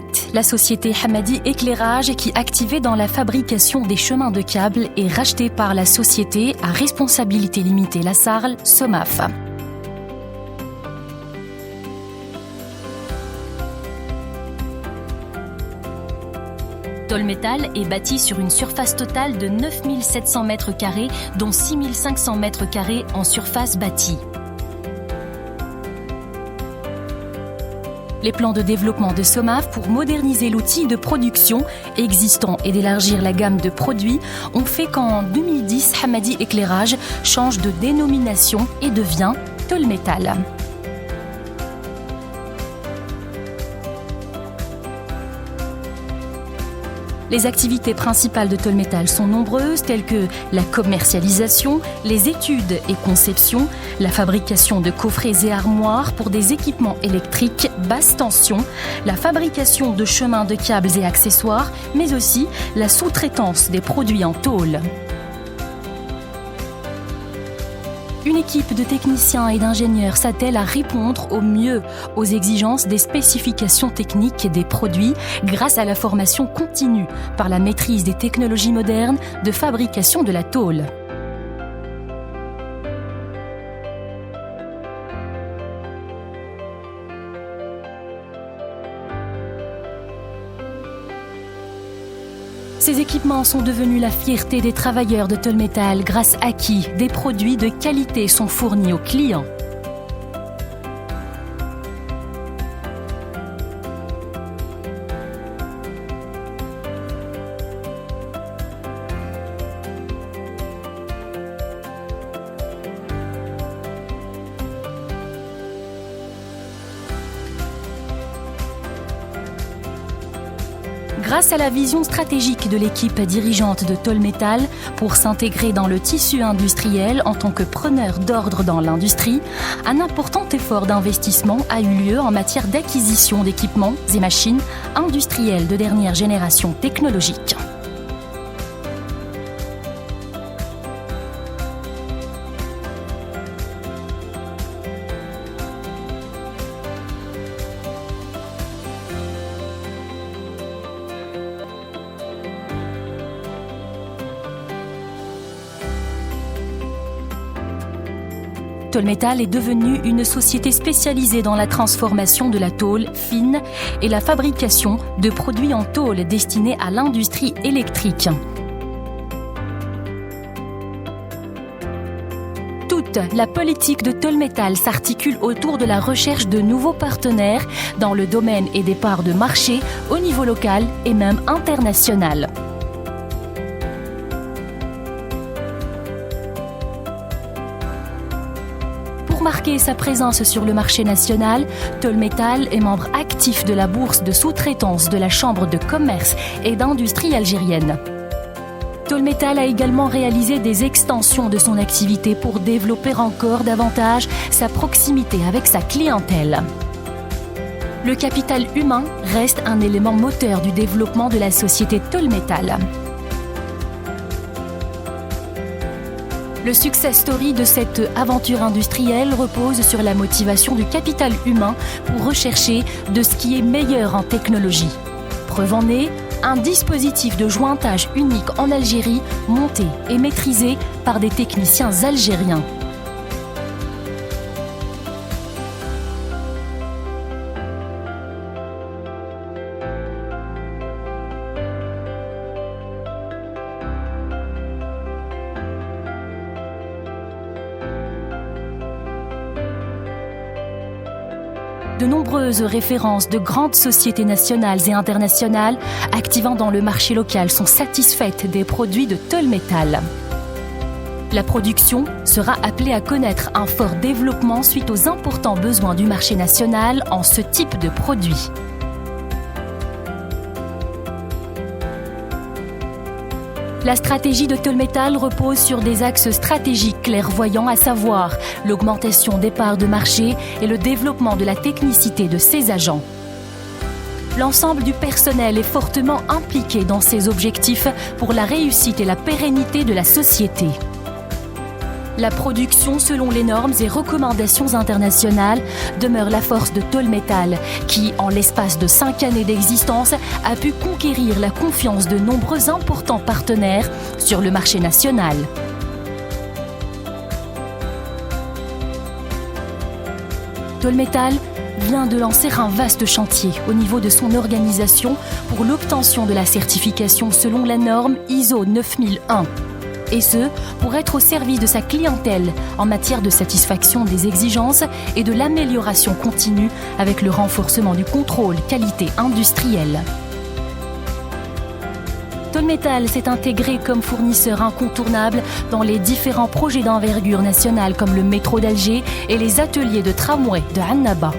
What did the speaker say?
2017, la société Hamadi Éclairage, qui activait dans la fabrication des chemins de câbles, est rachetée par la société à responsabilité limitée La Sarl, Somaf. Tolmetal est bâti sur une surface totale de 9700 m², dont 6500 m² en surface bâtie. Les plans de développement de Somaf pour moderniser l'outil de production existant et d'élargir la gamme de produits ont fait qu'en 2010, Hamadi Éclairage change de dénomination et devient Tolmetal. Les activités principales de Tolmetal sont nombreuses, telles que la commercialisation, les études et conceptions, la fabrication de coffrets et armoires pour des équipements électriques basse tension, la fabrication de chemins de câbles et accessoires, mais aussi la sous-traitance des produits en tôle. Une équipe de techniciens et d'ingénieurs s'attelle à répondre au mieux aux exigences des spécifications techniques des produits grâce à la formation continue par la maîtrise des technologies modernes de fabrication de la tôle. Ces équipements sont devenus la fierté des travailleurs de Tolmetal grâce à qui des produits de qualité sont fournis aux clients. Grâce à la vision stratégique de l'équipe dirigeante de Tolmetal pour s'intégrer dans le tissu industriel en tant que preneur d'ordre dans l'industrie, un important effort d'investissement a eu lieu en matière d'acquisition d'équipements et machines industrielles de dernière génération technologique. Tolmetal est devenue une société spécialisée dans la transformation de la tôle fine et la fabrication de produits en tôle destinés à l'industrie électrique. Toute la politique de Tolmetal s'articule autour de la recherche de nouveaux partenaires dans le domaine et des parts de marché au niveau local et même international. Pour marquer sa présence sur le marché national, Tolmetal est membre actif de la bourse de sous-traitance de la Chambre de commerce et d'industrie algérienne. Tolmetal a également réalisé des extensions de son activité pour développer encore davantage sa proximité avec sa clientèle. Le capital humain reste un élément moteur du développement de la société Tolmetal. Le success story de cette aventure industrielle repose sur la motivation du capital humain pour rechercher de ce qui est meilleur en technologie. Preuve en est, un dispositif de jointage unique en Algérie, monté et maîtrisé par des techniciens algériens. De nombreuses références de grandes sociétés nationales et internationales activant dans le marché local sont satisfaites des produits de Tolmetal. La production sera appelée à connaître un fort développement suite aux importants besoins du marché national en ce type de produits. La stratégie de Tolmetal repose sur des axes stratégiques clairvoyants, à savoir l'augmentation des parts de marché et le développement de la technicité de ses agents. L'ensemble du personnel est fortement impliqué dans ces objectifs pour la réussite et la pérennité de la société. La production selon les normes et recommandations internationales demeure la force de Tolmetal, qui, en l'espace de 5 années d'existence, a pu conquérir la confiance de nombreux importants partenaires sur le marché national. Tolmetal vient de lancer un vaste chantier au niveau de son organisation pour l'obtention de la certification selon la norme ISO 9001. Et ce, pour être au service de sa clientèle en matière de satisfaction des exigences et de l'amélioration continue avec le renforcement du contrôle qualité industrielle. Tolmetal s'est intégré comme fournisseur incontournable dans les différents projets d'envergure nationale comme le métro d'Alger et les ateliers de tramway de Annaba.